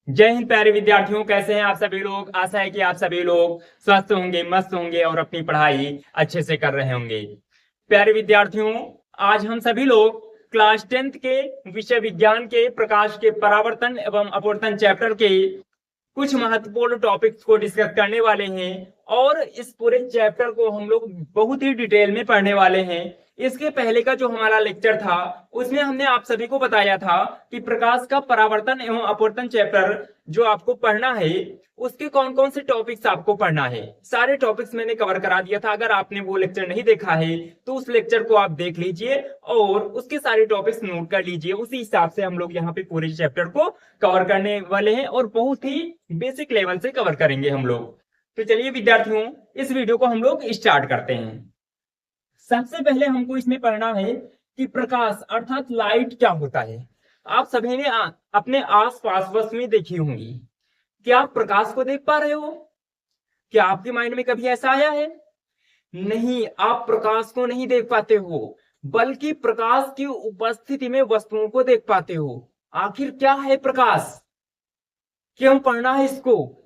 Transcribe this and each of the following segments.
जय हिंद प्यारे विद्यार्थियों, कैसे हैं आप सभी लोग। आशा है कि आप सभी लोग स्वस्थ होंगे, मस्त होंगे और अपनी पढ़ाई अच्छे से कर रहे होंगे। प्यारे विद्यार्थियों, आज हम सभी लोग क्लास 10th के विषय विज्ञान के प्रकाश के परावर्तन एवं अपवर्तन चैप्टर के कुछ महत्वपूर्ण टॉपिक्स को डिस्कस करने वाले हैं और इस पूरे चैप्टर को हम लोग बहुत ही डिटेल में पढ़ने वाले हैं। इसके पहले का जो हमारा लेक्चर था उसमें हमने आप सभी को बताया था कि प्रकाश का परावर्तन एवं अपवर्तन चैप्टर जो आपको पढ़ना है उसके कौन कौन से टॉपिक्स आपको पढ़ना है। सारे टॉपिक्स मैंने कवर करा दिया था। अगर आपने वो लेक्चर नहीं देखा है तो उस लेक्चर को आप देख लीजिए और उसके सारे टॉपिक्स नोट कर लीजिए। उसी हिसाब से हम लोग यहाँ पे पूरे चैप्टर को कवर करने वाले हैं और बहुत ही बेसिक लेवल से कवर करेंगे हम लोग। तो चलिए विद्यार्थियों, इस वीडियो को हम लोग स्टार्ट करते हैं। सबसे पहले हमको इसमें पढ़ना है कि प्रकाश अर्थात लाइट क्या होता है। आप सभी ने अपने आसपास वस्तुएं देखी होंगी। क्या आप प्रकाश को देख पा रहे हो? क्या आपके माइंड में कभी ऐसा आया है? नहीं, आप प्रकाश को नहीं देख पाते हो, बल्कि प्रकाश की उपस्थिति में वस्तुओं को देख पाते हो। आखिर क्या है प्रकाश? क्यों पढ़ना है इसको?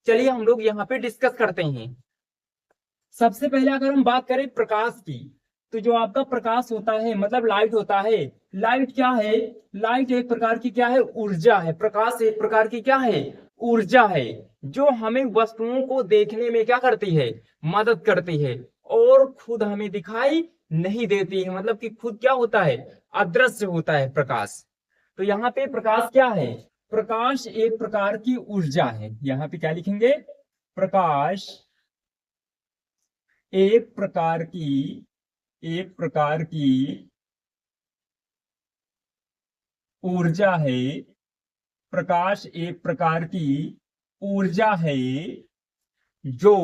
चलिए हम लोग यहाँ पे डिस्कस करते हैं। सबसे पहले अगर हम बात करें प्रकाश की, तो जो आपका प्रकाश होता है मतलब लाइट होता है। लाइट क्या है? लाइट एक प्रकार की क्या है? ऊर्जा है। प्रकाश एक प्रकार की क्या है? ऊर्जा है, जो हमें वस्तुओं को देखने में क्या करती है? मदद करती है और खुद हमें दिखाई नहीं देती है। मतलब कि खुद क्या होता है? अदृश्य होता है प्रकाश। तो यहाँ पे प्रकाश क्या है? प्रकाश एक प्रकार की ऊर्जा है। यहाँ पे क्या लिखेंगे? प्रकाश एक प्रकार की ऊर्जा है। प्रकाश एक प्रकार की ऊर्जा है जो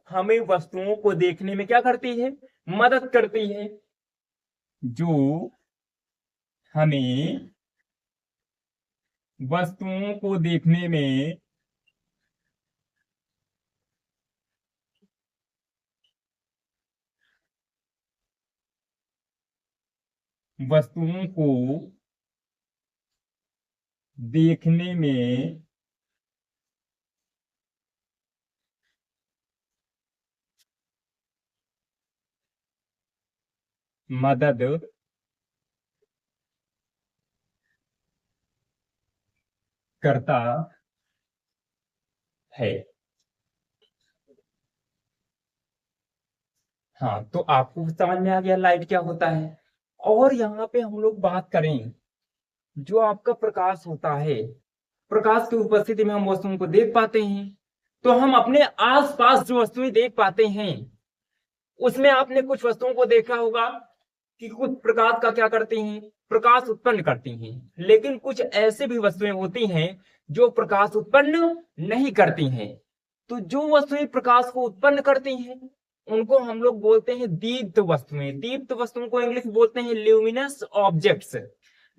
हमें वस्तुओं को देखने में क्या करती है? मदद करती है। जो हमें वस्तुओं को देखने में वस्तुओं को देखने में मदद करता है। हाँ, तो आपको समझ में आ गया लाइट क्या होता है। और यहाँ पे हम लोग बात करें, जो आपका प्रकाश होता है, प्रकाश की उपस्थिति में हम वस्तुओं को देख पाते हैं। तो हम अपने आसपास जो वस्तुएं देख पाते हैं उसमें आपने कुछ वस्तुओं को देखा होगा कि कुछ प्रकाश का क्या करती हैं? प्रकाश उत्पन्न करती हैं। लेकिन कुछ ऐसे भी वस्तुएं होती हैं जो प्रकाश उत्पन्न नहीं करती हैं। तो जो वस्तुएं प्रकाश को उत्पन्न करती हैं उनको हम लोग बोलते हैं दीप्त वस्तुएं। दीप्त वस्तुओं को इंग्लिश बोलते हैं ल्यूमिनस ऑब्जेक्ट्स।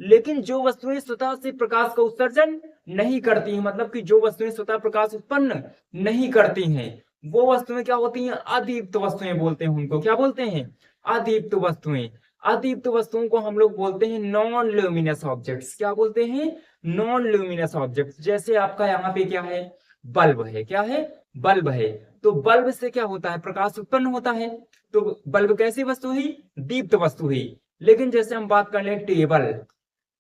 लेकिन जो वस्तुएं स्वतः से प्रकाश का उत्सर्जन नहीं करती हैं, मतलब कि जो वस्तुएं स्वतः प्रकाश उत्पन्न नहीं करती हैं, वो वस्तुएं क्या होती हैं? अदीप्त वस्तुएं बोलते हैं। उनको क्या बोलते हैं? अदीप्त वस्तुएं। अदीप्त वस्तुओं को हम लोग बोलते हैं नॉन ल्यूमिनस ऑब्जेक्ट्स। क्या बोलते हैं? Non luminous objects. जैसे आपका यहाँ पे क्या है? बल्ब है। क्या है? बल्ब है। तो बल्ब से क्या होता है? प्रकाश उत्पन्न होता है। तो बल्ब कैसी वस्तु हुई? दीप्त वस्तु हुई। लेकिन जैसे हम बात कर ले टेबल,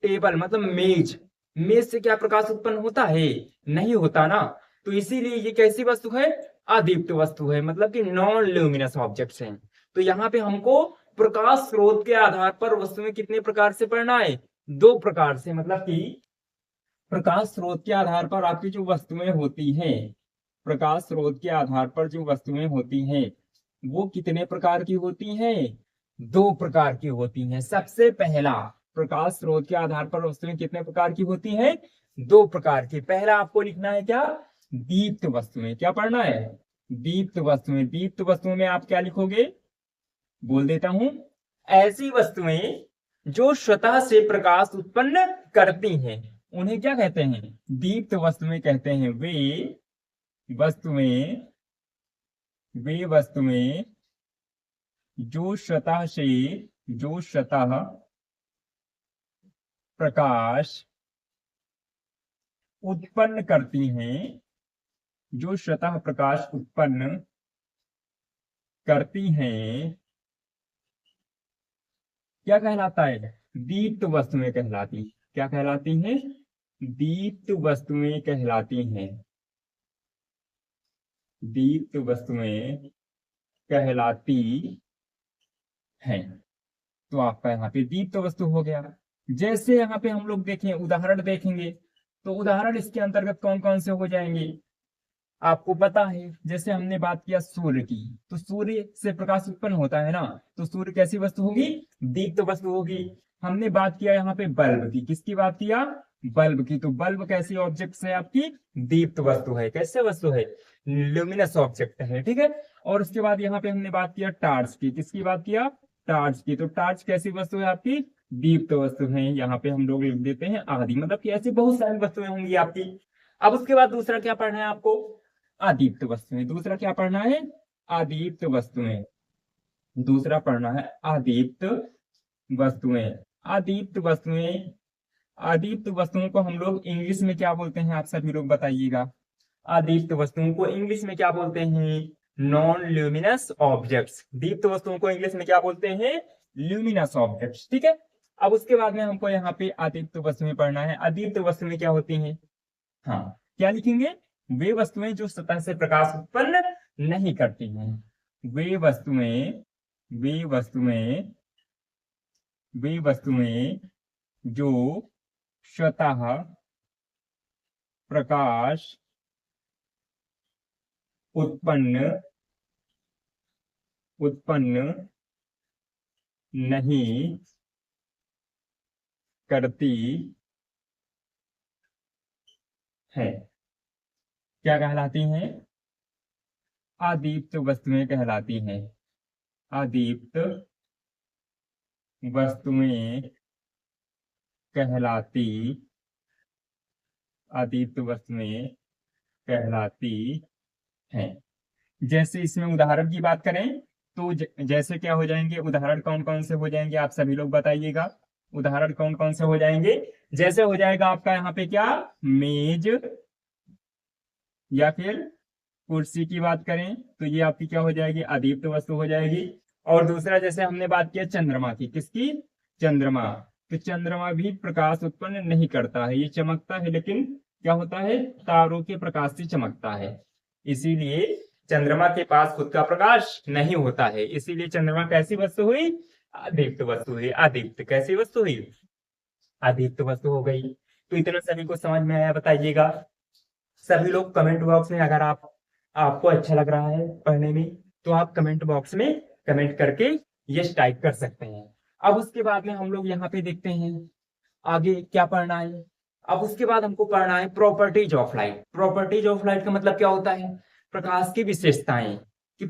टेबल मतलब मेज, मेज से क्या प्रकाश उत्पन्न होता है? नहीं होता ना। तो इसीलिए ये कैसी वस्तु है? अदीप्त वस्तु है, मतलब कि नॉन ल्यूमिनस ऑब्जेक्ट्स हैं। तो यहाँ पे हमको प्रकाश स्रोत के आधार पर वस्तुएं कितने प्रकार से पढ़ना है? दो प्रकार से। मतलब कि प्रकाश स्रोत के आधार पर आपकी जो वस्तुएं होती हैं, प्रकाश स्रोत के आधार पर जो वस्तुएं होती हैं वो कितने प्रकार की होती हैं? दो प्रकार की होती हैं। सबसे पहला, प्रकाश स्रोत के आधार पर वस्तुएं कितने प्रकार की होती हैं? दो प्रकार की। पहला आपको लिखना है क्या? दीप्त वस्तुएं। क्या पढ़ना है? दीप्त वस्तुएं। दीप्त वस्तुओं में आप क्या लिखोगे? बोल देता हूं, ऐसी वस्तुएं जो स्वतः से प्रकाश उत्पन्न करती हैं उन्हें क्या कहते हैं? दीप्त वस्तुएं कहते हैं। वस्तुएं वे वस्तुएं जो स्वतः प्रकाश उत्पन्न करती हैं, जो स्वतः प्रकाश उत्पन्न करती हैं, क्या कहलाता है? दीप्त वस्तुएं कहलाती। क्या कहलाती हैं? दीप्त वस्तुएं कहलाती हैं। दीप्त वस्तुएं कहलाती हैं। तो आपका यहाँ पे दीप्त वस्तु हो गया। जैसे यहाँ पे हम लोग देखें, उदाहरण देखेंगे, तो उदाहरण इसके अंतर्गत कौन कौन से हो जाएंगे आपको पता है। जैसे हमने बात किया सूर्य की, तो सूर्य से प्रकाश उत्पन्न होता है ना, तो सूर्य कैसी वस्तु होगी? दीप्त वस्तु होगी। हमने बात किया यहाँ पे बल्ब की, किसकी बात किया? बल्ब की। तो बल्ब कैसी ऑब्जेक्ट है आपकी? दीप्त वस्तु है। कैसे वस्तु है? ल्यूमिनस ऑब्जेक्ट है, ठीक है। और उसके बाद यहाँ पे हमने बात किया टार्च की, किसकी बात किया? टार्च की। तो टार्च कैसी वस्तु है आपकी? दीप्त वस्तु है। यहाँ पे हम लोग लिख देते हैं आदि, मतलब कि ऐसी बहुत सारी वस्तुएं होंगी आपकी। अब उसके बाद दूसरा क्या पढ़ना है आपको? अदीप्त वस्तुएं। दूसरा क्या पढ़ना है? अदीप्त वस्तुएं। दूसरा पढ़ना है अदीप्त वस्तुएं। अदीप्त वस्तुएं, अदीप्त वस्तुओं को हम लोग इंग्लिश में क्या बोलते हैं? आप सभी लोग बताइएगा। अदीप्त वस्तुओं को इंग्लिश में क्या बोलते हैं? Non luminous objects. दीप्त वस्तुओं को इंग्लिश में क्या बोलते हैं? ल्यूमिनस ऑब्जेक्ट्स, ठीक है। अब उसके बाद में हमको यहाँ पे अदीप्त वस्तुएं पढ़ना है। अदीप्त वस्तुएं क्या होती हैं? हाँ, क्या लिखेंगे? वे वस्तुएं जो सतह से प्रकाश उत्पन्न नहीं करती हैं। वे वस्तुएं, वे वस्तुएं, वे वस्तुएं जो स्वतः प्रकाश उत्पन्न नहीं करती है, क्या कहलाती हैं? अदीप्त वस्तुएं कहलाती हैं। अदीप्त वस्तुएं कहलाती, अदीप्त वस्तुएं कहलाती हैं। जैसे इसमें उदाहरण की बात करें, तो जैसे क्या हो जाएंगे? उदाहरण कौन कौन से हो जाएंगे आप सभी लोग बताइएगा। उदाहरण कौन कौन से हो जाएंगे? जैसे हो जाएगा आपका यहाँ पे क्या? मेज, या फिर कुर्सी की बात करें तो ये आपकी क्या हो जाएगी? अदीप्त वस्तु हो जाएगी। और दूसरा जैसे हमने बात किया चंद्रमा की, किसकी? चंद्रमा। तो चंद्रमा भी प्रकाश उत्पन्न नहीं करता है, ये चमकता है, लेकिन क्या होता है? तारों के प्रकाश से चमकता है। इसीलिए चंद्रमा के पास खुद का प्रकाश नहीं होता है। इसीलिए चंद्रमा कैसी वस्तु हुई? अदीप्त वस्तु हुई। अदीप्त कैसी वस्तु हुई? अदीप्त वस्तु हो गई। तो इतना सभी को समझ में आया? बताइएगा सभी लोग कमेंट बॉक्स में। अगर आपको अच्छा लग रहा है पढ़ने में, तो आप कमेंट बॉक्स में कमेंट करके यस टाइप कर सकते हैं। अब उसके बाद में हम लोग यहाँ पे देखते हैं आगे क्या पढ़ना है। अब उसके बाद हमको पढ़ना है properties of light. Properties of light का मतलब क्या होता है? प्रकाश की विशेषताएं, कि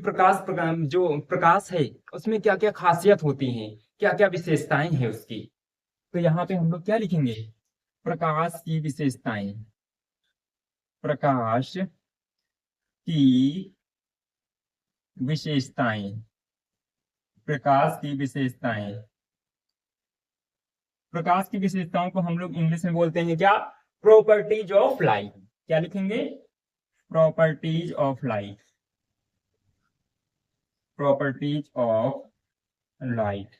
जो प्रकाश है उसमें क्या क्या खासियत होती हैं, क्या क्या विशेषताएं हैं उसकी। तो यहाँ पे हम लोग क्या लिखेंगे? प्रकाश की विशेषताएं। प्रकाश की विशेषताएं। प्रकाश की विशेषताएं। प्रकाश की विशेषताओं को हम लोग इंग्लिश में बोलते हैं क्या? Properties of light. क्या लिखेंगे? Properties of light. Properties of light,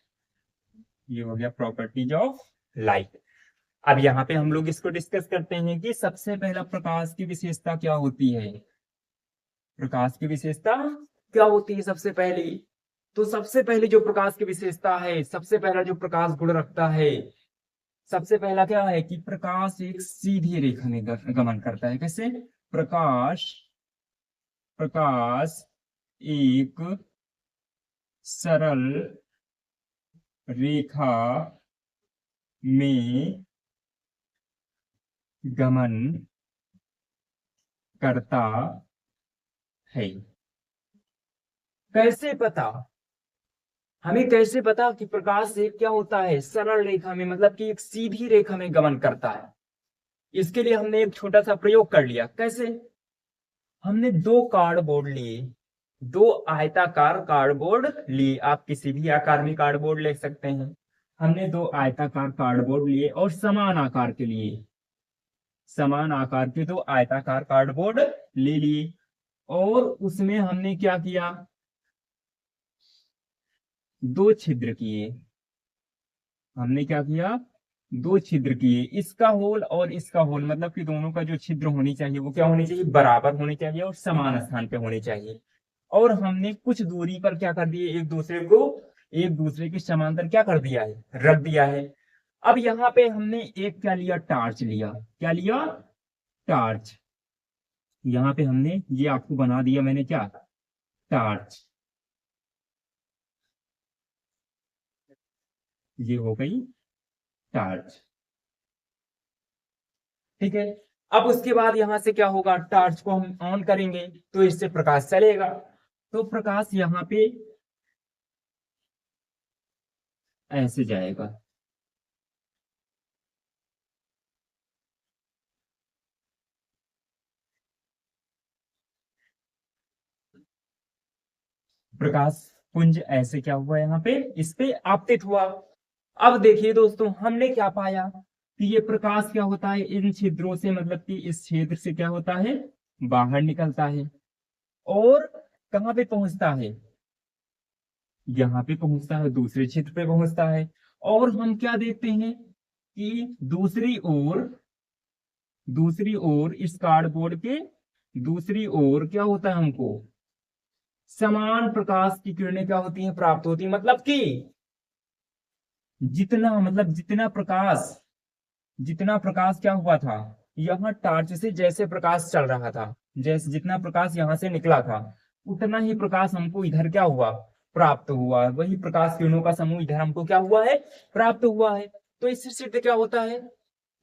ये हो गया प्रॉपर्टीज ऑफ लाइट। अब यहाँ पे हम लोग इसको डिस्कस करते हैं कि सबसे पहला प्रकाश की विशेषता क्या होती है। प्रकाश की विशेषता क्या होती है सबसे पहली? तो सबसे पहले जो प्रकाश की विशेषता है, सबसे पहला जो प्रकाश गुण रखता है, सबसे पहला क्या है कि प्रकाश एक सीधी रेखा में गमन करता है। कैसे? प्रकाश एक सरल रेखा में गमन करता है। कैसे पता? हमें कैसे पता कि प्रकाश एक क्या होता है? सरल रेखा में, मतलब कि एक सीधी रेखा में गमन करता है। इसके लिए हमने एक छोटा सा प्रयोग कर लिया। कैसे? हमने दो कार्डबोर्ड लिए, दो आयताकार कार्डबोर्ड लिए। आप किसी भी आकार में कार्डबोर्ड ले सकते हैं। हमने दो आयताकार कार्डबोर्ड लिए और समान आकार के लिए, समान आकार के दो आयताकार कार्डबोर्ड ले लिए और उसमें हमने क्या किया, दो छिद्र किए। हमने क्या किया, दो छिद्र किए, इसका होल और इसका होल, मतलब कि दोनों का जो छिद्र होनी चाहिए वो क्या होनी चाहिए, बराबर होनी चाहिए और समान स्थान पे होनी चाहिए। और हमने कुछ दूरी पर क्या कर दिए, एक दूसरे के समांतर क्या कर दिया है, रख दिया है। अब यहाँ पे हमने एक क्या लिया, टार्च लिया। क्या लिया, टार्च। यहाँ पे हमने ये आपको बना दिया मैंने क्या, टार्च। ये हो गई टार्च। ठीक है। अब उसके बाद यहां से क्या होगा, टार्च को हम ऑन करेंगे तो इससे प्रकाश चलेगा। तो प्रकाश यहाँ पे ऐसे जाएगा। प्रकाश पुंज ऐसे क्या हुआ, यहाँ पे इस पे आपतित हुआ। अब देखिए दोस्तों, हमने क्या पाया कि ये प्रकाश क्या होता है, इन छिद्रों से, मतलब कि इस क्षेत्र से क्या होता है, बाहर निकलता है और कहाँ पे पहुंचता है, यहाँ पे पहुंचता है, दूसरे क्षेत्र पे पहुंचता है। और हम क्या देखते हैं कि दूसरी ओर इस कार्डबोर्ड के दूसरी ओर क्या होता है, हमको समान प्रकाश की किरणें क्या होती हैं, प्राप्त होती हैं। मतलब कि जितना प्रकाश क्या हुआ था, यहाँ टार्च से जैसे प्रकाश चल रहा था, जैसे जितना प्रकाश यहाँ से निकला था, उतना ही प्रकाश हमको इधर क्या हुआ, प्राप्त हुआ। वही प्रकाश किरणों का समूह इधर हमको क्या हुआ है, प्राप्त हुआ है। तो इससे सिद्ध क्या होता है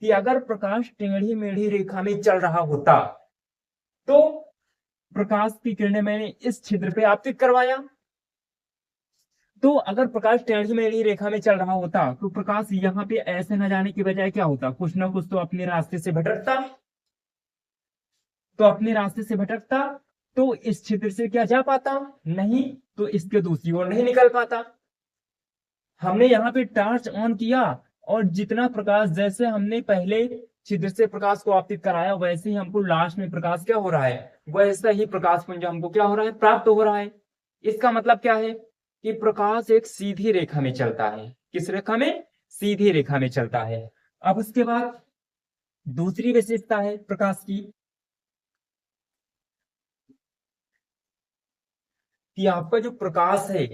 कि अगर प्रकाश टेढ़ी मेढ़ी रेखा में चल रहा होता तो प्रकाश की किरणें मैंने इस छिद्र पे आपतित करवाया। तो अगर प्रकाश टेढ़ी मेढ़ी रेखा में चल रहा होता तो प्रकाश यहाँ पे ऐसे न जाने की बजाय क्या होता, कुछ ना कुछ तो अपने रास्ते से भटकता। तो इस छिद्र से क्या जा पाता, नहीं, तो इसके दूसरी ओर नहीं निकल पाता। हमने यहाँ पे टॉर्च ऑन किया और जितना प्रकाश, जैसे हमने पहले छिद्र से प्रकाश को आपतित कराया, वैसे ही हमको लास्ट में प्रकाश क्या हो रहा है, वैसा ही प्रकाश पुंज हमको क्या हो रहा है, प्राप्त हो रहा है। इसका मतलब क्या है कि प्रकाश एक सीधी रेखा में चलता है। किस रेखा में, सीधी रेखा में चलता है। अब उसके बाद दूसरी विशेषता है प्रकाश की कि आपका जो प्रकाश है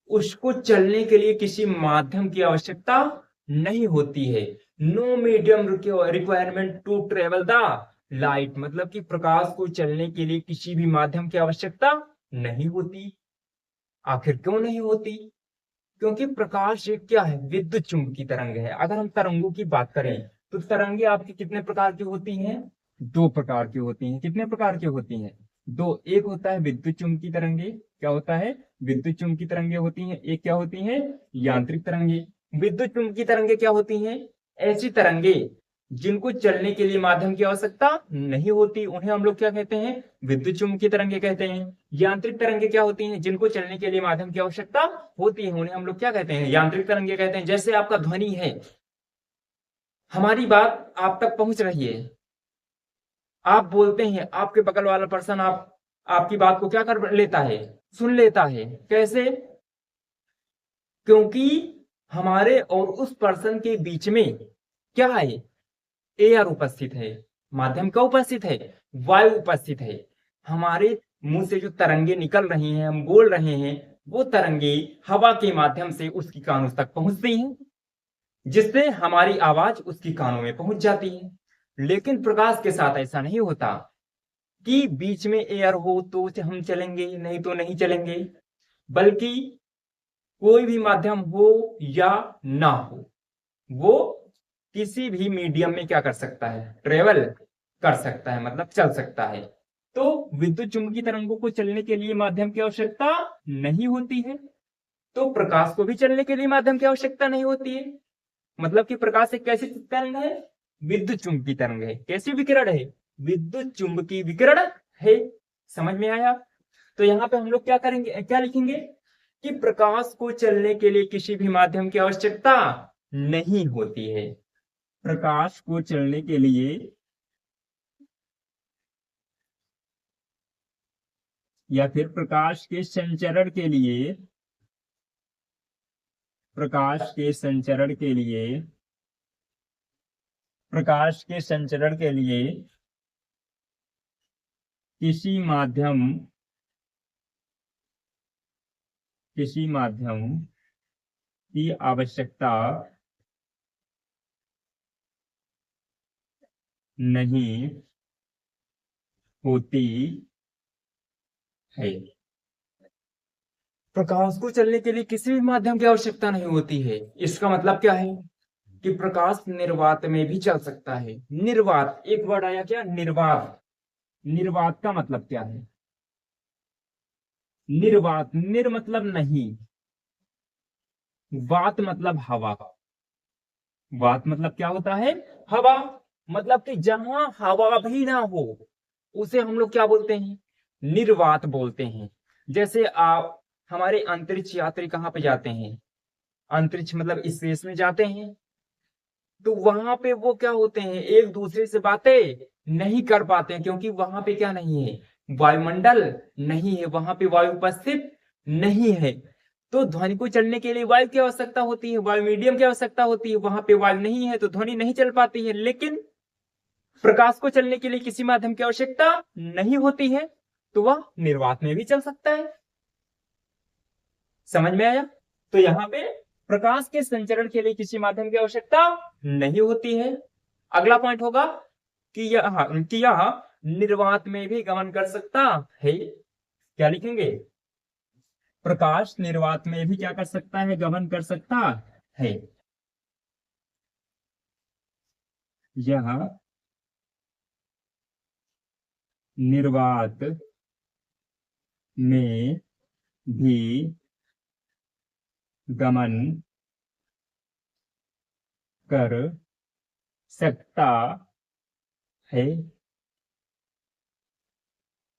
उसको चलने के लिए किसी माध्यम की आवश्यकता नहीं होती है। No medium requirement to travel the light, मतलब कि प्रकाश को चलने के लिए किसी भी माध्यम की आवश्यकता नहीं होती। आखिर क्यों नहीं होती, क्योंकि प्रकाश एक क्या है, विद्युत चुंबकीय तरंग है। अगर हम तरंगों की बात करें तो तरंगे आपकी कितने प्रकार की होती हैं, दो प्रकार की होती हैं। कितने प्रकार की होती हैं, दो। एक होता है विद्युत चुंबकीय तरंगे, क्या होता है, विद्युत चुंबकीय तरंगे होती हैं। एक क्या होती हैं, यांत्रिक तरंगे। विद्युत चुंबकीय तरंगे क्या होती हैं, ऐसी तरंगे जिनको चलने के लिए माध्यम की आवश्यकता नहीं होती, उन्हें हम लोग क्या कहते हैं, विद्युत चुंबकीय तरंगे कहते हैं। यांत्रिक तरंगे क्या होती हैं, जिनको चलने के लिए माध्यम की आवश्यकता होती है, उन्हें हम लोग क्या कहते हैं, यांत्रिक तरंगे कहते हैं। जैसे आपका ध्वनि है, हमारी बात आप तक पहुंच रही है, आप बोलते हैं, आपके बगल वाला पर्सन आपकी बात को क्या कर लेता है, सुन लेता है। कैसे, क्योंकि हमारे और उस पर्सन के बीच में क्या है, एयर उपस्थित है। माध्यम क्या उपस्थित है, वायु उपस्थित है। हमारे मुंह से जो तरंगे निकल रही हैं, हम बोल रहे हैं, वो तरंगे हवा के माध्यम से उसकी कानों तक पहुंचती हैं, जिससे हमारी आवाज उसकी कानों में पहुंच जाती है। लेकिन प्रकाश के साथ ऐसा नहीं होता कि बीच में एयर हो तो हम चलेंगे, नहीं तो नहीं चलेंगे। बल्कि कोई भी माध्यम हो या ना हो, वो किसी भी मीडियम में क्या कर सकता है, ट्रेवल कर सकता है, मतलब चल सकता है। तो विद्युत चुंबकीय तरंगों को चलने के लिए माध्यम की आवश्यकता नहीं होती है, तो प्रकाश को भी चलने के लिए माध्यम की आवश्यकता नहीं होती है। मतलब कि प्रकाश एक कैसी तरंग है, विद्युत चुंबकीय तरंग है। कैसी विकिरण है, विद्युत चुंबकीय विकिरण है। समझ में आया। तो यहाँ पे हम लोग क्या करेंगे, क्या लिखेंगे कि प्रकाश को चलने के लिए किसी भी माध्यम की आवश्यकता नहीं होती है। प्रकाश को चलने के लिए या फिर प्रकाश के संचरण के लिए, प्रकाश के संचरण के लिए, प्रकाश के संचरण के लिए किसी माध्यम की आवश्यकता नहीं होती है। प्रकाश को चलने के लिए किसी भी माध्यम की आवश्यकता नहीं होती है। इसका मतलब क्या है कि प्रकाश निर्वात में भी चल सकता है। निर्वात, एक वर्ड आया क्या, निर्वात। निर्वात का मतलब क्या है? निर्वात, निर मतलब नहीं, वात मतलब हवा। वात मतलब क्या होता है? हवा। मतलब कि जहां हवा भी ना हो उसे हम लोग क्या बोलते हैं? निर्वात बोलते हैं। जैसे आप हमारे अंतरिक्ष यात्री कहाँ पे जाते हैं? अंतरिक्ष मतलब स्पेस में जाते हैं, तो वहां पे वो क्या होते हैं, एक दूसरे से बातें नहीं कर पाते हैं, क्योंकि वहां पे क्या नहीं है, वायुमंडल नहीं है, वहां पे वायु उपस्थित नहीं है। तो ध्वनि को चलने के लिए वायु की आवश्यकता होती है, वायु मीडियम की आवश्यकता होती है। वहां पे वायु नहीं है तो ध्वनि नहीं चल पाती है। लेकिन प्रकाश को चलने के लिए किसी माध्यम की आवश्यकता नहीं होती है, तो वह निर्वात में भी चल सकता है। समझ में आया? तो यहाँ पे प्रकाश के संचरण के लिए किसी माध्यम की आवश्यकता नहीं होती है। अगला पॉइंट होगा कि यह निर्वात में भी गमन कर सकता है। क्या लिखेंगे? प्रकाश निर्वात में भी क्या कर सकता है? गमन कर सकता है। यह निर्वात में भी गमन कर सकता है।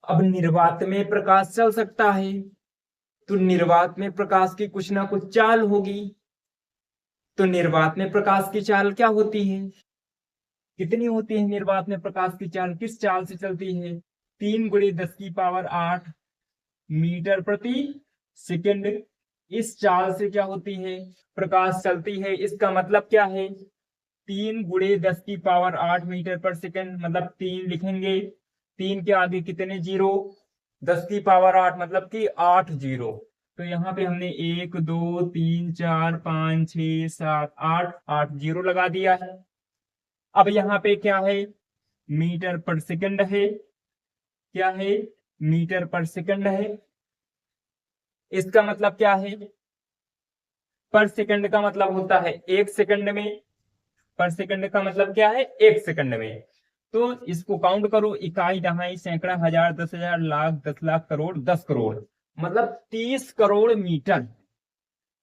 अब निर्वात में प्रकाश चल सकता है, तो निर्वात में प्रकाश की कुछ ना कुछ चाल होगी। तो निर्वात में प्रकाश की चाल क्या होती है? कितनी होती है निर्वात में प्रकाश की चाल? किस चाल से चलती है? 3 × 10⁸ मीटर प्रति सेकेंड। इस चाल से क्या होती है? प्रकाश चलती है। इसका मतलब क्या है? 3 × 10⁸ मीटर पर सेकेंड, मतलब 3 लिखेंगे। 3 के आगे कितने जीरो? 10⁸ मतलब कि 8 जीरो। तो यहाँ पे हमने 1 2 3 4 5 6 7 8 जीरो लगा दिया है। अब यहाँ पे क्या है? मीटर पर सेकंड है। क्या है? मीटर पर सेकंड है। इसका मतलब क्या है? पर सेकंड का मतलब होता है 1 सेकंड में। पर सेकंड का मतलब क्या है? 1 सेकंड में। तो इसको काउंट करो, इकाई, दहाई, सैकड़ा, हजार, 10,000, लाख, 10 लाख, करोड़, 10 करोड़, मतलब 30 करोड़ मीटर।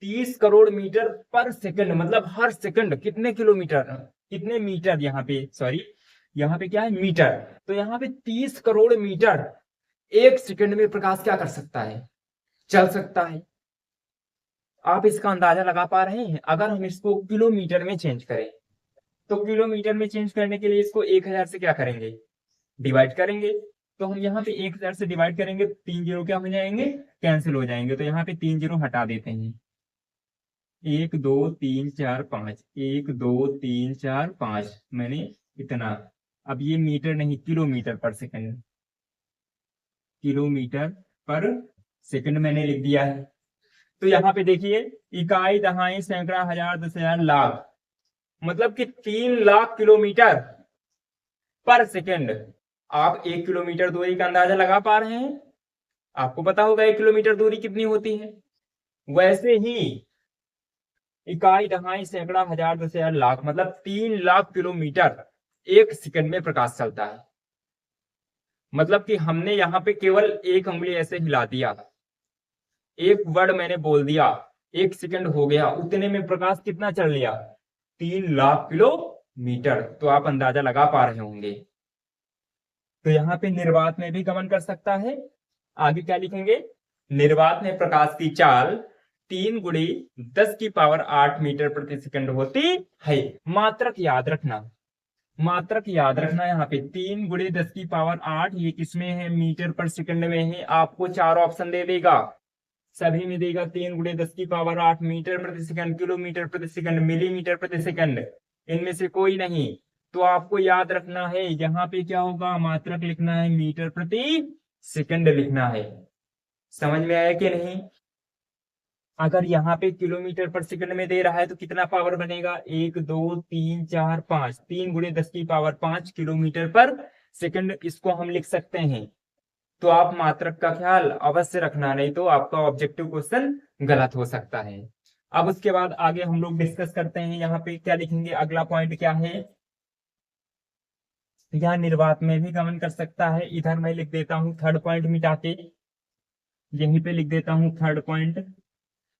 30 करोड़ मीटर पर सेकंड, मतलब हर सेकंड कितने किलोमीटर, कितने मीटर, यहाँ पे सॉरी, यहाँ पे क्या है? मीटर। तो यहाँ पे 30 करोड़ मीटर 1 सेकंड में प्रकाश क्या कर सकता है? चल सकता है। आप इसका अंदाजा लगा पा रहे हैं? अगर हम इसको किलोमीटर में चेंज करें, तो किलोमीटर में चेंज करने के लिए इसको 1000 से क्या करेंगे? डिवाइड करेंगे। तो हम यहाँ पे 1000 से डिवाइड करेंगे, 3 जीरो क्या हो जाएंगे? कैंसिल हो जाएंगे। तो यहाँ पे 3 जीरो हटा देते हैं। 1 2 3 4 5, 1 2 3 4 5, मैंने इतना। अब ये मीटर नहीं, किलोमीटर पर सेकंड, किलोमीटर पर सेकंड मैंने लिख दिया है। तो यहाँ पे देखिए, इकाई, दहाई, सैकड़ा, हजार, 10,000, लाख, मतलब कि 3 लाख किलोमीटर पर सेकंड। आप 1 किलोमीटर दूरी का अंदाजा लगा पा रहे हैं? आपको पता होगा 1 किलोमीटर दूरी कितनी होती है। वैसे ही इकाई, दहाई, सैकड़ा, हजार, 10,000, लाख, मतलब 3 लाख किलोमीटर 1 सेकंड में प्रकाश चलता है। मतलब कि हमने यहाँ पे केवल एक उंगली ऐसे हिला दिया, एक वर्ड मैंने बोल दिया, 1 सेकंड हो गया, उतने में प्रकाश कितना चल लिया? 3 लाख किलोमीटर। तो आप अंदाजा लगा पा रहे होंगे। तो यहाँ पे निर्वात में भी गमन कर सकता है। आगे क्या लिखेंगे? निर्वात में प्रकाश की चाल 3 × 10⁸ मीटर प्रति सेकंड होती है। मात्रक याद रखना, मात्रक याद रखना यहाँ पे 3 × 10⁸ ये किसमें है, मीटर पर सेकंड में है। आपको 4 ऑप्शन दे देगा, सभी में देगा 3 × 10⁸ मीटर प्रति सेकंड, किलोमीटर प्रति सेकंड, मिलीमीटर प्रति सेकंड, इनमें से कोई नहीं। तो आपको याद रखना है यहाँ पे क्या होगा, मात्रक लिखना है, मीटर प्रति सेकंड लिखना है। समझ में आया कि नहीं? अगर यहाँ पे किलोमीटर पर सेकंड में दे रहा है तो कितना पावर बनेगा, 1 2 3 4 5, 3 × 10⁵ किलोमीटर पर सेकंड, इसको हम लिख सकते हैं। तो आप मात्रक का ख्याल अवश्य रखना, नहीं तो आपका ऑब्जेक्टिव क्वेश्चन गलत हो सकता है। अब उसके बाद आगे हम लोग डिस्कस करते हैं, यहाँ पे क्या लिखेंगे, अगला पॉइंट क्या है, यहाँ निर्वात में भी गमन कर सकता है। इधर मैं लिख देता हूँ थर्ड पॉइंट मिटा के, यहीं पे लिख देता हूँ थर्ड पॉइंट।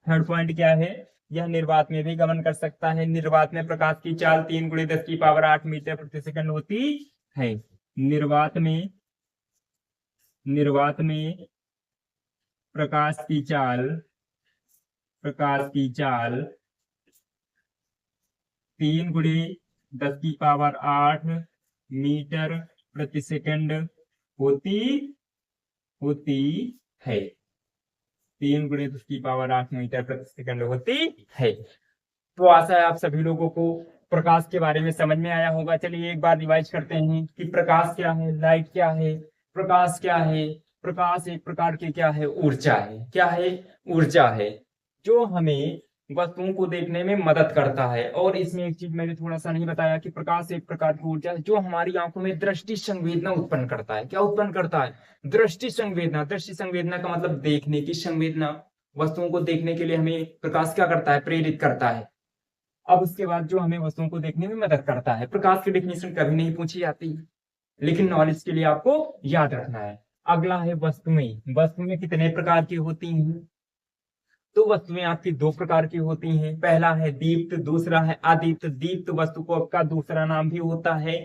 थर्ड पॉइंट क्या है, यह निर्वात में भी गमन कर सकता है। निर्वात में प्रकाश की चाल 3 × 10⁸ मीटर प्रति सेकंड होती है। निर्वात में प्रकाश की चाल 3 × 10⁸ मीटर प्रति सेकंड होती है। 3 × 10⁸ मीटर प्रति सेकंड होती है। तो आशा है आप सभी लोगों को प्रकाश के बारे में समझ में आया होगा। चलिए एक बार रिवाइज करते हैं कि प्रकाश क्या है, लाइट क्या है, प्रकाश क्या है। प्रकाश एक प्रकार की क्या है, ऊर्जा है। क्या है, ऊर्जा है, जो हमें वस्तुओं को देखने में मदद करता है। और इसमें एक चीज मैंने थोड़ा सा नहीं बताया कि प्रकाश एक प्रकार की ऊर्जा है जो हमारी आंखों में दृष्टि संवेदना उत्पन्न करता है। क्या उत्पन्न करता है, दृष्टि संवेदना। दृष्टि संवेदना का मतलब देखने की संवेदना। वस्तुओं को देखने के लिए हमें प्रकाश क्या करता है, प्रेरित करता है। अब उसके बाद जो हमें वस्तुओं को देखने में मदद करता है। प्रकाश की डेफिनेशन कभी नहीं पूछी जाती, लेकिन नॉलेज के लिए आपको याद रखना है। अगला है वस्तुएं। वस्तुएं कितने प्रकार की होती हैं, तो वस्तुएं आपकी 2 प्रकार की होती हैं। पहला है दीप्त, दूसरा है अदीप्त। दीप्त वस्तु को का दूसरा नाम भी होता है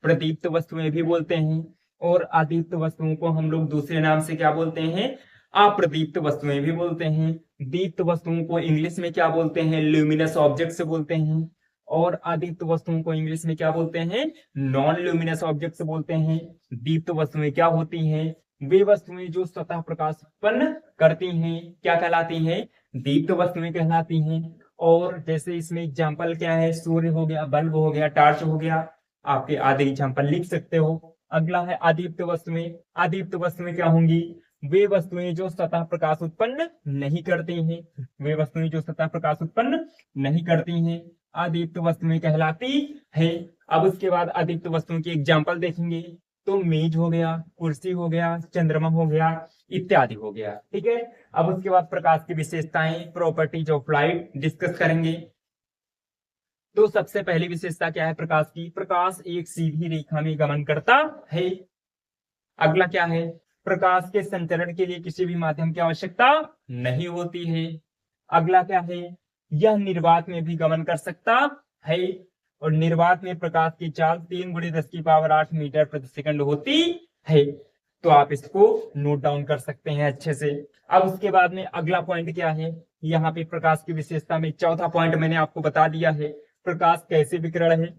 प्रदीप्त वस्तुएं भी बोलते हैं, और अदीप्त वस्तुओं को हम लोग दूसरे नाम से क्या बोलते हैं, अप्रदीप्त वस्तुएं भी बोलते हैं। दीप्त वस्तुओं को इंग्लिश में क्या बोलते हैं, ल्यूमिनस ऑब्जेक्ट से बोलते हैं। और अदीप्त वस्तुओं को इंग्लिश में क्या बोलते हैं, नॉन ल्यूमिनस ऑब्जेक्ट से बोलते हैं। दीप्त वस्तुएं क्या होती हैं, वे वस्तुएं जो स्वतः प्रकाश उत्पन्न करती हैं, क्या कहलाती हैं, दीप्त वस्तुएं कहलाती हैं। और जैसे इसमें एग्जाम्पल क्या है, सूर्य हो गया, बल्ब हो गया, टार्च हो गया, आपके आधे एग्जाम्पल लिख सकते हो। अगला है अदीप्त वस्तुएं। अदीप्त वस्तुएं क्या होंगी, वे वस्तुएं जो सतह प्रकाश उत्पन्न नहीं करती हैं। वे वस्तुएं जो सतह प्रकाश उत्पन्न नहीं करती हैं, अदीप्त वस्तुएं कहलाती है। अब उसके बाद अदीप्त वस्तुओं की एग्जाम्पल देखेंगे, तो मेज हो गया, कुर्सी हो गया, चंद्रमा हो गया, इत्यादि हो गया। ठीक है। अब उसके बाद प्रकाश की विशेषताएं, प्रॉपर्टीज ऑफ लाइट डिस्कस करेंगे। तो सबसे पहली विशेषता क्या है प्रकाश की, प्रकाश एक सीधी रेखा में गमन करता है। अगला क्या है, प्रकाश के संचरण के लिए किसी भी माध्यम की आवश्यकता नहीं होती है। अगला क्या है, यह निर्वात में भी गमन कर सकता है। और निर्वात में प्रकाश की चाल 3 × 10⁸ मीटर प्रति सेकंड होती है। तो आप इसको नोट डाउन कर सकते हैं अच्छे से। अब उसके बाद में अगला पॉइंट क्या है, यहाँ पे प्रकाश की विशेषता में चौथा पॉइंट मैंने आपको बता दिया है, प्रकाश कैसे विकिरण है।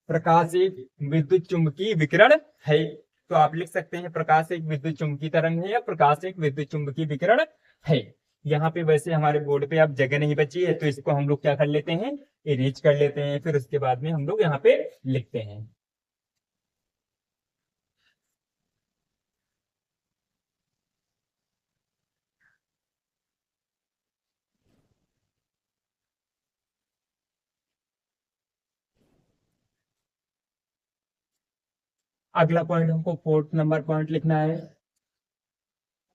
प्रकाश एक विद्युत चुंबकीय विकिरण है। तो आप लिख सकते हैं प्रकाश एक विद्युत चुंबकीय तरंग है या प्रकाश एक विद्युत चुंबकीय विकिरण है। यहाँ पे वैसे हमारे बोर्ड पे अब जगह नहीं बची है, तो इसको हम लोग क्या कर लेते हैं, इरेज कर लेते हैं, फिर उसके बाद में हम लोग यहाँ पे लिखते हैं। अगला पॉइंट हमको 4th नंबर पॉइंट लिखना है।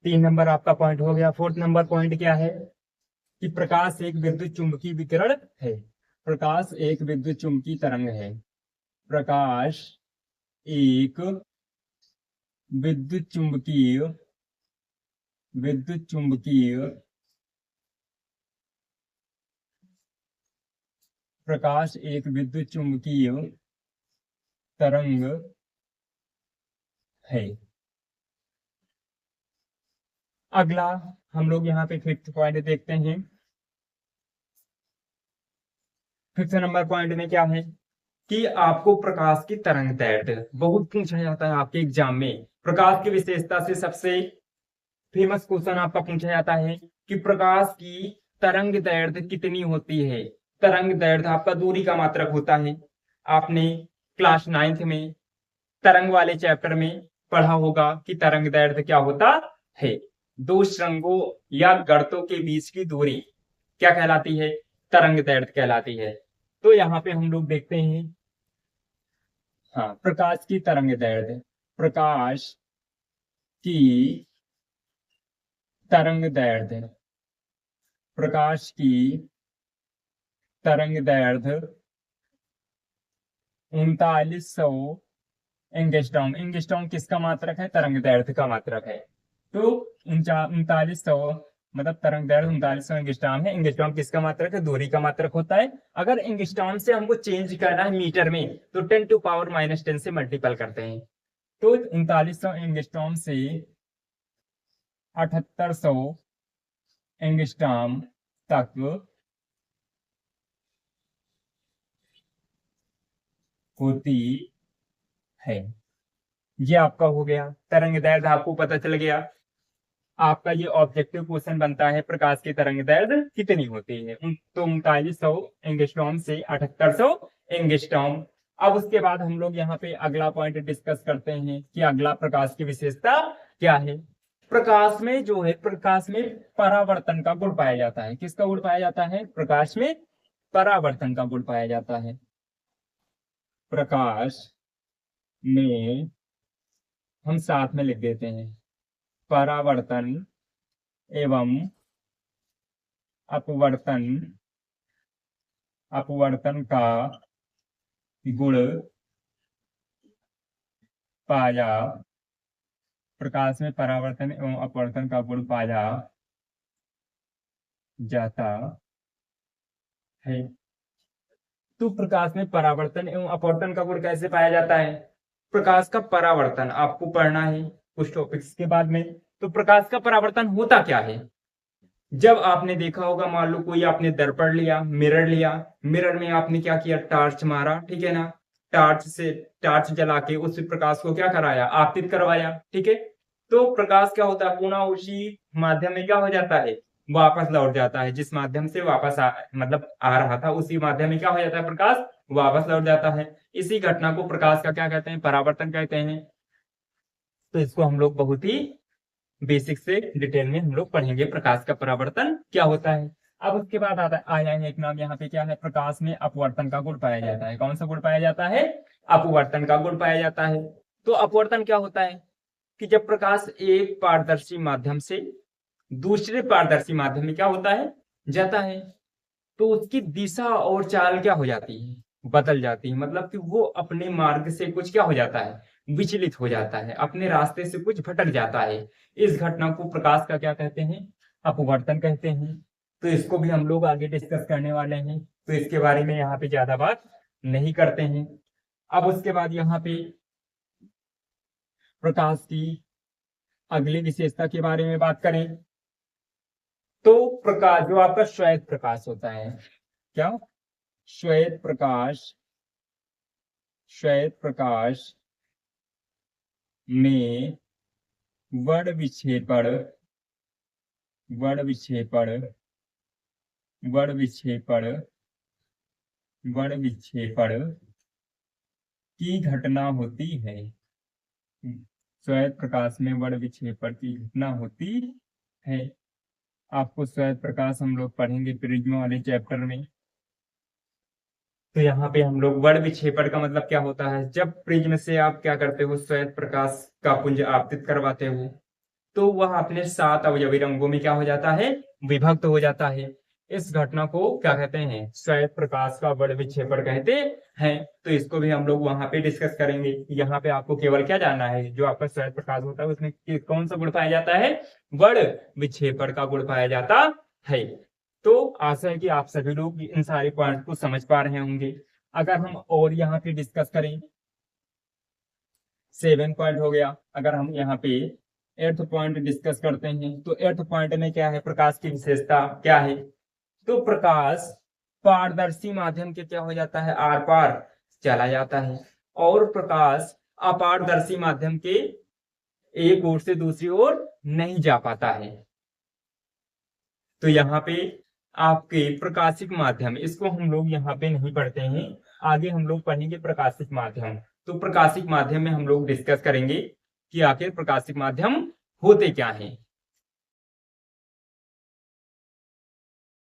3 नंबर आपका पॉइंट हो गया। 4th नंबर पॉइंट क्या है कि प्रकाश एक विद्युत चुंबकीय विकिरण है। प्रकाश एक विद्युत चुंबकीय तरंग है। प्रकाश एक विद्युत चुंबकीय प्रकाश एक विद्युत चुंबकीय तरंग है। अगला हम लोग यहाँ पे 5th पॉइंट देखते हैं। 5th नंबर पॉइंट में क्या है कि आपको प्रकाश की तरंग दैर्ध्य बहुत पूछा जाता है आपके एग्जाम में। प्रकाश की विशेषता से सबसे फेमस क्वेश्चन आपका पूछा जाता है कि प्रकाश की तरंग दैर्ध्य कितनी होती है। तरंग दैर्ध्य आपका दूरी का मात्रक होता है। आपने क्लास 9th में तरंग वाले चैप्टर में पढ़ा होगा कि तरंग दैर्ध्य क्या होता है। दो सुरंगों या गर्तों के बीच की दूरी क्या कहलाती है? तरंग दैर्ध्य कहलाती है। तो यहाँ पे हम लोग देखते हैं, हाँ, प्रकाश की तरंग दैर्ध्य, प्रकाश की तरंग दैर्ध्य, प्रकाश की तरंग दैर्ध्य 3900 एंगस्ट्रॉम। एंगस्ट्रॉम किसका मात्रक है? तरंग दैर्ध्य का मात्रक है। तो 3900 मतलब तरंग दैर्ध्य 3900 एंगस्ट्रॉम है। एंगस्ट्रॉम किसका मात्रक है? दूरी का मात्रक होता है। अगर एंगस्ट्रॉम से हमको चेंज करना है मीटर में तो 10⁻⁻10 से मल्टीपल करते हैं। तो 3900 एंगस्ट्रॉम से 7800 एंगस्ट्रॉम तक होती है। ये आपका हो गया तरंग दैर्ध्य, आपको पता चल गया। आपका ये ऑब्जेक्टिव क्वेश्चन बनता है प्रकाश की तरंग दैर्ध्य कितनी होती है। तो 3900 एंगस्ट्रॉम से 7800 एंगस्ट्रॉम। अब उसके बाद हम लोग यहाँ पे अगला पॉइंट डिस्कस करते हैं कि अगला प्रकाश की विशेषता क्या है। प्रकाश में जो है, प्रकाश में परावर्तन का गुण पाया जाता है। किसका गुण पाया जाता है? प्रकाश में परावर्तन का गुण पाया जाता है। प्रकाश में हम साथ में लिख देते हैं परावर्तन एवं अपवर्तन, अपवर्तन का गुण पाया, प्रकाश में परावर्तन एवं अपवर्तन का गुण पाया जाता है। तो प्रकाश में परावर्तन एवं अपवर्तन का गुण कैसे पाया जाता है? प्रकाश का परावर्तन आपको पढ़ना है कुछ टॉपिक्स के बाद में। तो प्रकाश का परावर्तन होता क्या है? जब आपने देखा होगा, मान लो कोई आपने दर्पण लिया, मिरर लिया, मिरर में आपने क्या किया? टार्च मारा, ठीक है ना? टार्च जला के उस प्रकाश को क्या कराया? आपतित करवाया, ठीक है। तो प्रकाश क्या होता है? पुनः उसी माध्यम में क्या हो जाता है? वापस लौट जाता है। जिस माध्यम से वापस मतलब आ रहा था उसी माध्यम में क्या हो जाता है? प्रकाश वापस लौट जाता है। इसी घटना को प्रकाश का क्या कहते हैं? परावर्तन कहते हैं। तो इसको हम लोग बहुत ही बेसिक से डिटेल में हम लोग पढ़ेंगे, प्रकाश का परावर्तन क्या होता है। अब उसके बाद आया है एक नाम यहाँ पे, क्या है? प्रकाश में अपवर्तन का गुण पाया जाता है। कौन सा गुण पाया जाता है? अपवर्तन का गुण पाया जाता है। तो अपवर्तन क्या होता है कि जब प्रकाश एक पारदर्शी माध्यम से दूसरे पारदर्शी माध्यम में क्या होता है? जाता है, तो उसकी दिशा और चाल क्या हो जाती है? बदल जाती है। मतलब कि वो अपने मार्ग से कुछ क्या हो जाता है? विचलित हो जाता है, अपने रास्ते से कुछ भटक जाता है। इस घटना को प्रकाश का क्या कहते हैं? अपवर्तन कहते हैं। तो इसको भी हम लोग आगे डिस्कस करने वाले हैं, तो इसके बारे में यहाँ पे ज्यादा बात नहीं करते हैं। अब उसके बाद यहाँ पे प्रकाश की अगली विशेषता के बारे में बात करें तो प्रकाश जो आपका श्वेत प्रकाश होता है, क्या? श्वेत प्रकाश, श्वेत प्रकाश में वर्ण विक्षेपण, वर्ण विक्षेपण, वर्ण विक्षेपण, वर्ण विक्षेपण की घटना होती है। श्वेत प्रकाश में वर्ण विक्षेपण की घटना होती है। आपको श्वेत प्रकाश हम लोग पढ़ेंगे प्रिज्म वाले चैप्टर में। तो यहाँ पे हम लोग वर्ण विक्षेपण का मतलब क्या होता है? जब प्रिज्म से आप क्या करते हो? श्वेत प्रकाश का पुंज आपतित करवाते हो तो वह अपने 7 अवयवी रंगों में क्या हो जाता है? विभक्त हो जाता है। इस घटना को क्या कहते हैं? श्वेत प्रकाश का वर्ण विक्षेपण कहते हैं। तो इसको भी हम लोग वहां पे डिस्कस करेंगे। यहाँ पे आपको केवल क्या जानना है? जो आपका श्वेत प्रकाश होता है उसमें कौन सा गुण पाया जाता है? वर्ण विक्षेपण का गुण पाया जाता है। तो आशा है कि आप सभी लोग इन सारे पॉइंट को समझ पा रहे होंगे। अगर हम और यहाँ पे डिस्कस करें, 7 पॉइंट हो गया। अगर हम यहाँ पे 8th पॉइंट डिस्कस करते हैं तो 8th पॉइंट में क्या है? प्रकाश की विशेषता क्या है? तो प्रकाश पारदर्शी माध्यम के क्या हो जाता है? आर पार चला जाता है और प्रकाश अपारदर्शी माध्यम के एक ओर से दूसरी ओर नहीं जा पाता है। तो यहाँ पे आपके प्रकाशिक माध्यम, इसको हम लोग यहाँ पे नहीं पढ़ते हैं, आगे हम लोग पढ़ेंगे प्रकाशिक माध्यम। तो प्रकाशिक माध्यम में हम लोग डिस्कस करेंगे कि आखिर प्रकाशिक माध्यम होते क्या हैं।